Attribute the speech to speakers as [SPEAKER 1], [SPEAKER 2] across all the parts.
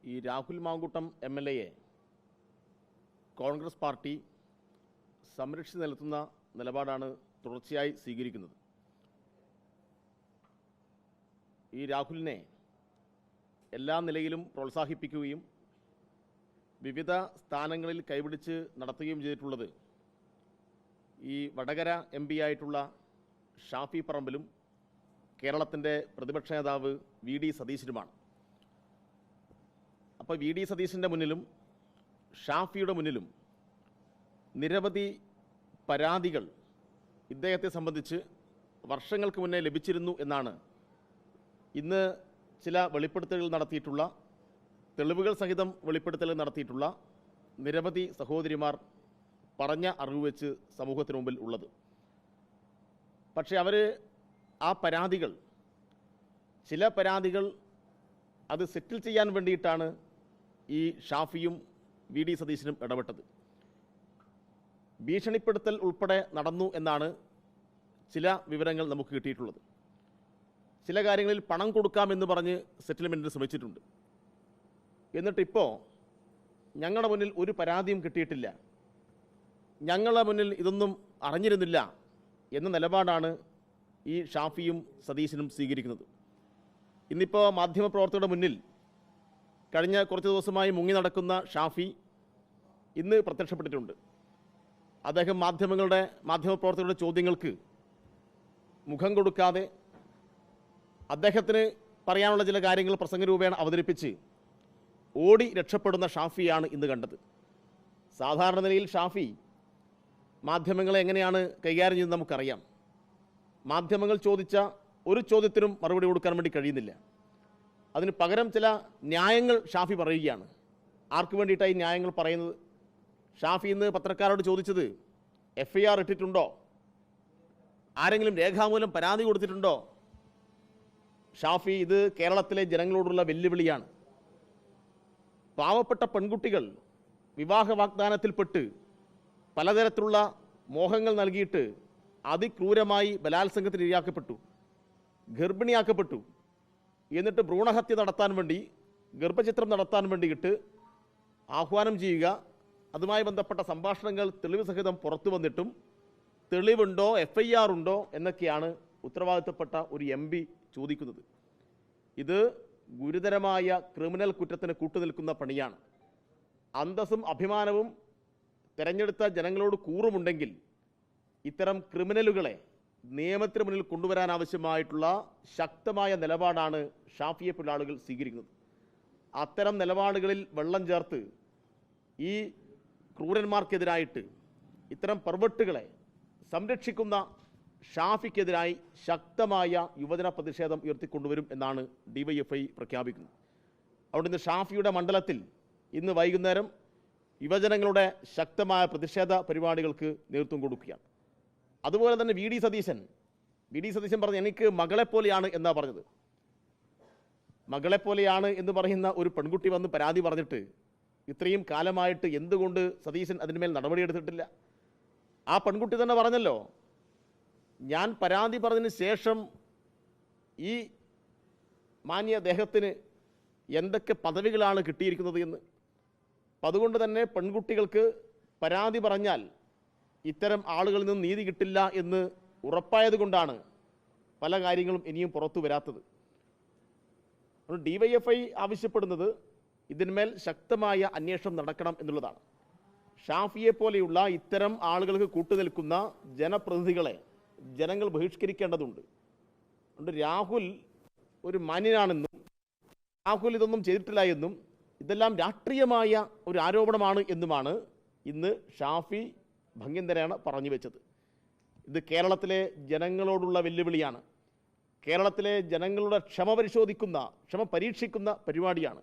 [SPEAKER 1] ഈ Rahul Mankoottam MLA Congress party സംരക്ഷിച്ച് നിലത്തുന്ന നിലപാടാണ് തുടർച്ചയായി സ്വീകരിക്കുന്നത്. ഈ രാഹുലിനെ എല്ലാ നിലയിലും പ്രോത്സാഹിപ്പിക്കുകയും വിവിധ സ്ഥാനങ്ങളിൽ കൈപിടിച്ച് നടത്തുകയും ചെയ്തിട്ടുള്ളത് ഈ വടകര MP ആയിട്ടുള്ള ഷാഫി പറമ്പിലും കേരളത്തിൻ്റെ പ്രതിപക്ഷ നേതാവ് VD സതീശനുമാണ്. അപ്പോൾ VD സതീശൻ്റെ മുന്നിലും ഷാഫിയുടെ മുന്നിലും നിരവധി പരാതികൾ ഇദ്ദേഹത്തെ സംബന്ധിച്ച് വർഷങ്ങൾക്ക് മുന്നേ ലഭിച്ചിരുന്നു എന്നാണ് ഇന്ന് ചില വെളിപ്പെടുത്തലുകൾ നടത്തിയിട്ടുള്ള, തെളിവുകൾ സഹിതം വെളിപ്പെടുത്തലുകൾ നടത്തിയിട്ടുള്ള നിരവധി സഹോദരിമാർ പറഞ്ഞ അറിവ് വെച്ച് സമൂഹത്തിന് മുമ്പിൽ ഉള്ളത്. പക്ഷേ ആ പരാതികൾ, ചില പരാതികൾ അത് സെറ്റിൽ ചെയ്യാൻ വേണ്ടിയിട്ടാണ് ഈ ഷാഫിയും VD സതീശനും ഇടപെട്ടത്. ഭീഷണിപ്പെടുത്തൽ ഉൾപ്പെടെ നടന്നു എന്നാണ് ചില വിവരങ്ങൾ നമുക്ക് കിട്ടിയിട്ടുള്ളത്. ചില കാര്യങ്ങളിൽ പണം കൊടുക്കാമെന്ന് പറഞ്ഞ് സെറ്റിൽമെൻറ്റിന് ശ്രമിച്ചിട്ടുണ്ട്. എന്നിട്ടിപ്പോൾ ഞങ്ങളുടെ മുന്നിൽ ഒരു പരാതിയും കിട്ടിയിട്ടില്ല, ഞങ്ങളുടെ മുന്നിൽ ഇതൊന്നും അറിഞ്ഞിരുന്നില്ല എന്ന നിലപാടാണ് ഈ ഷാഫിയും സതീശനും സ്വീകരിക്കുന്നത്. ഇന്നിപ്പോൾ മാധ്യമപ്രവർത്തകരുടെ മുന്നിൽ കഴിഞ്ഞ കുറച്ച് ദിവസമായി മുങ്ങി നടക്കുന്ന ഷാഫി ഇന്ന് പ്രത്യക്ഷപ്പെട്ടിട്ടുണ്ട്. അദ്ദേഹം മാധ്യമപ്രവർത്തകരുടെ ചോദ്യങ്ങൾക്ക് മുഖം കൊടുക്കാതെ അദ്ദേഹത്തിന് പറയാനുള്ള ചില കാര്യങ്ങൾ പ്രസംഗരൂപേണ അവതരിപ്പിച്ച് ഓടി രക്ഷപ്പെടുന്ന ഷാഫിയാണ് ഇന്ന് കണ്ടത്. സാധാരണ നിലയിൽ ഷാഫി മാധ്യമങ്ങളെ എങ്ങനെയാണ് കൈകാര്യം ചെയ്യുന്നത് നമുക്കറിയാം. മാധ്യമങ്ങൾ ചോദിച്ച ഒരു ചോദ്യത്തിനും മറുപടി കൊടുക്കാൻ വേണ്ടി കഴിയുന്നില്ല. അതിന് പകരം ചില ന്യായങ്ങൾ ഷാഫി പറയുകയാണ്. ആർക്ക് വേണ്ടിയിട്ടാണ് ഈ ന്യായങ്ങൾ പറയുന്നത്? ഷാഫി ഇന്ന് പത്രക്കാരോട് ചോദിച്ചത് FIR ഇട്ടിട്ടുണ്ടോ, ആരെങ്കിലും രേഖാമൂലം പരാതി കൊടുത്തിട്ടുണ്ടോ? ഷാഫി, ഇത് കേരളത്തിലെ ജനങ്ങളോടുള്ള വെല്ലുവിളിയാണ്. പാവപ്പെട്ട പെൺകുട്ടികൾ വിവാഹ വാഗ്ദാനത്തിൽപ്പെട്ട് പലതരത്തിലുള്ള മോഹങ്ങൾ നൽകിയിട്ട് അതിക്രൂരമായി ബലാത്സംഗത്തിന് ഇരയാക്കപ്പെട്ടു, ഗർഭിണിയാക്കപ്പെട്ടു. എന്നിട്ട് ഭ്രൂണഹത്യ നടത്താൻ വേണ്ടി, ഗർഭചിത്രം നടത്താൻ വേണ്ടിയിട്ട് ആഹ്വാനം ചെയ്യുക, അതുമായി ബന്ധപ്പെട്ട സംഭാഷണങ്ങൾ തെളിവ് സഹിതം പുറത്തു വന്നിട്ടും തെളിവുണ്ടോ, FIR ഉണ്ടോ എന്നൊക്കെയാണ് ഉത്തരവാദിത്തപ്പെട്ട ഒരു MP ചോദിക്കുന്നത്. ഇത് ഗുരുതരമായ ക്രിമിനൽ കുറ്റത്തിന് കൂട്ടുനിൽക്കുന്ന പണിയാണ്. അന്തസ്സും അഭിമാനവും തെരഞ്ഞെടുത്ത ജനങ്ങളോട് കൂറുമുണ്ടെങ്കിൽ ഇത്തരം ക്രിമിനലുകളെ നിയമത്തിന് മുന്നിൽ കൊണ്ടുവരാനാവശ്യമായിട്ടുള്ള ശക്തമായ നിലപാടാണ് ഷാഫിയെ പോലുള്ള ആളുകൾ സ്വീകരിക്കുന്നത്. അത്തരം നിലപാടുകളിൽ വെള്ളം ചേർത്ത് ഈ ക്രൂരന്മാർക്കെതിരായിട്ട്, ഇത്തരം പെർവെർട്ടുകളെ സംരക്ഷിക്കുന്ന ഷാഫിക്കെതിരായി ശക്തമായ യുവജന പ്രതിഷേധം ഉയർത്തിക്കൊണ്ടുവരും എന്നാണ് DYFI പ്രഖ്യാപിക്കുന്നത്. അതുകൊണ്ട് ഇന്ന് ഷാഫിയുടെ മണ്ഡലത്തിൽ ഇന്ന് വൈകുന്നേരം യുവജനങ്ങളുടെ ശക്തമായ പ്രതിഷേധ പരിപാടികൾക്ക് നേതൃത്വം കൊടുക്കുകയാണ്. അതുപോലെ തന്നെ VD സതീശൻ പറഞ്ഞ് എനിക്ക് മകളെപ്പോലെയാണ് എന്നാണ് പറഞ്ഞത്. മകളെപ്പോലെയാണ് എന്ന് പറയുന്ന ഒരു പെൺകുട്ടി വന്ന് പരാതി പറഞ്ഞിട്ട് ഇത്രയും കാലമായിട്ട് എന്തുകൊണ്ട് സതീശൻ അതിന്മേൽ നടപടിയെടുത്തിട്ടില്ല? ആ പെൺകുട്ടി തന്നെ പറഞ്ഞല്ലോ, ഞാൻ പരാതി പറഞ്ഞതിന് ശേഷം ഈ മാന്യ ദേഹത്തിന് എന്തൊക്കെ പദവികളാണ് കിട്ടിയിരിക്കുന്നത് എന്ന്. അപ്പം അതുകൊണ്ട് തന്നെ പെൺകുട്ടികൾക്ക് പരാതി പറഞ്ഞാൽ ഇത്തരം ആളുകളിൽ നിന്ന് നീതി കിട്ടില്ല എന്ന് ഉറപ്പായതുകൊണ്ടാണ് പല കാര്യങ്ങളും ഇനിയും പുറത്തു വരാത്തത്. DYFI ആവശ്യപ്പെടുന്നത് ഇതിന്മേൽ ശക്തമായ അന്വേഷണം നടക്കണം എന്നുള്ളതാണ്. ഷാഫിയെ പോലെയുള്ള ഇത്തരം ആളുകൾക്ക് കൂട്ടുനിൽക്കുന്ന ജനപ്രതിനിധികളെ ജനങ്ങൾ ബഹിഷ്കരിക്കേണ്ടതുണ്ട്. അതുകൊണ്ട് രാഹുൽ ഒരു മാന്യനാണെന്നും രാഹുൽ ഇതൊന്നും ചെയ്തിട്ടില്ല എന്നും ഇതെല്ലാം രാഷ്ട്രീയമായ ഒരു ആരോപണമാണ് എന്നുമാണ് ഇന്ന് ഷാഫി ഭംഗ്യന്തരാണ് പറഞ്ഞു വെച്ചത്. ഇത് കേരളത്തിലെ ജനങ്ങളോടുള്ള വെല്ലുവിളിയാണ്. കേരളത്തിലെ ജനങ്ങളുടെ ക്ഷമ പരീക്ഷിക്കുന്ന പരിപാടിയാണ്.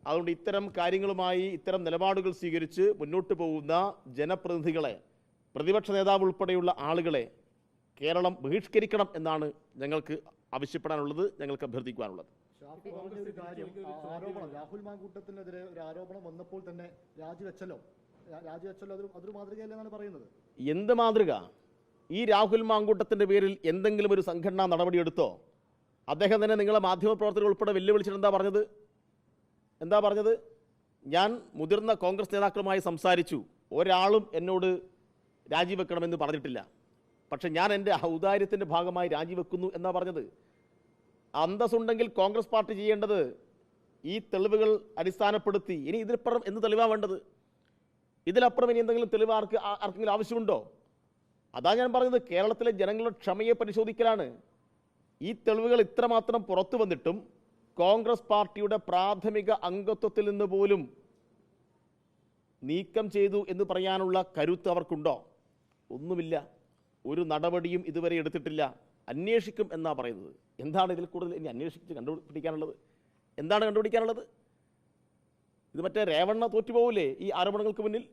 [SPEAKER 1] അതുകൊണ്ട് ഇത്തരം കാര്യങ്ങളുമായി, ഇത്തരം നിലപാടുകൾ സ്വീകരിച്ച് മുന്നോട്ട് പോകുന്ന ജനപ്രതിനിധികളെ, പ്രതിപക്ഷ നേതാവ് ഉൾപ്പെടെയുള്ള ആളുകളെ കേരളം ബഹിഷ്കരിക്കണം എന്നാണ് ഞങ്ങൾക്ക് ആവശ്യപ്പെടാനുള്ളത്, ഞങ്ങൾക്ക് അഭ്യർത്ഥിക്കുവാനുള്ളത്.
[SPEAKER 2] രാഹുൽ മാങ്കൂട്ടത്തിനെതിരെ ഒരു ആരോപണം വന്നപ്പോൾ തന്നെ രാജിവെച്ചല്ലോ, അതൊരു മാതൃകയല്ലെന്നാണ് പറയുന്നത്.
[SPEAKER 1] എന്ത് മാതൃക? ഈ രാഹുൽ മാങ്കൂട്ടത്തിൻ്റെ പേരിൽ എന്തെങ്കിലും ഒരു സംഘടനാ നടപടിയെടുത്തോ? അദ്ദേഹം തന്നെ നിങ്ങളെ മാധ്യമപ്രവർത്തകർ ഉൾപ്പെടെ വെല്ലുവിളിച്ചിട്ട് എന്താ പറഞ്ഞത്? എന്താ പറഞ്ഞത്? ഞാൻ മുതിർന്ന കോൺഗ്രസ് നേതാക്കളുമായി സംസാരിച്ചു, ഒരാളും എന്നോട് രാജിവെക്കണമെന്ന് പറഞ്ഞിട്ടില്ല, പക്ഷെ ഞാൻ എൻ്റെ ഔദാര്യത്തിൻ്റെ ഭാഗമായി രാജിവെക്കുന്നു എന്നാ പറഞ്ഞത്. അന്തസ്സുണ്ടെങ്കിൽ കോൺഗ്രസ് പാർട്ടി ചെയ്യേണ്ടത് ഈ തെളിവുകൾ അടിസ്ഥാനപ്പെടുത്തി, ഇനി ഇതിലപ്പുറം എന്ത് തെളിവാണ് വേണ്ടത്? ഇതിലപ്പുറം ഇനി എന്തെങ്കിലും തെളിവ് ആർക്കെങ്കിലും ആവശ്യമുണ്ടോ? അതാ ഞാൻ പറഞ്ഞത്, കേരളത്തിലെ ജനങ്ങളുടെ ക്ഷമയെ പരിശോധിക്കലാണ്. ഈ തെളിവുകൾ ഇത്രമാത്രം പുറത്തു വന്നിട്ടും കോൺഗ്രസ് പാർട്ടിയുടെ പ്രാഥമിക അംഗത്വത്തിൽ നിന്ന് പോലും നീക്കം ചെയ്തു എന്ന് പറയാനുള്ള കരുത്ത് അവർക്കുണ്ടോ? ഒന്നുമില്ല. ഒരു നടപടിയും ഇതുവരെ എടുത്തിട്ടില്ല. അന്വേഷിക്കും എന്നാ പറയുന്നത്. എന്താണ് ഇതിൽ കൂടുതൽ ഇനി അന്വേഷിച്ച് കണ്ടുപിടിക്കാനുള്ളത്? എന്താണ് കണ്ടുപിടിക്കാനുള്ളത്? ഇത് മറ്റേ രേവണ്ണ തോറ്റുപോകില്ലേ ഈ ആരോപണങ്ങൾക്ക് മുന്നിൽ?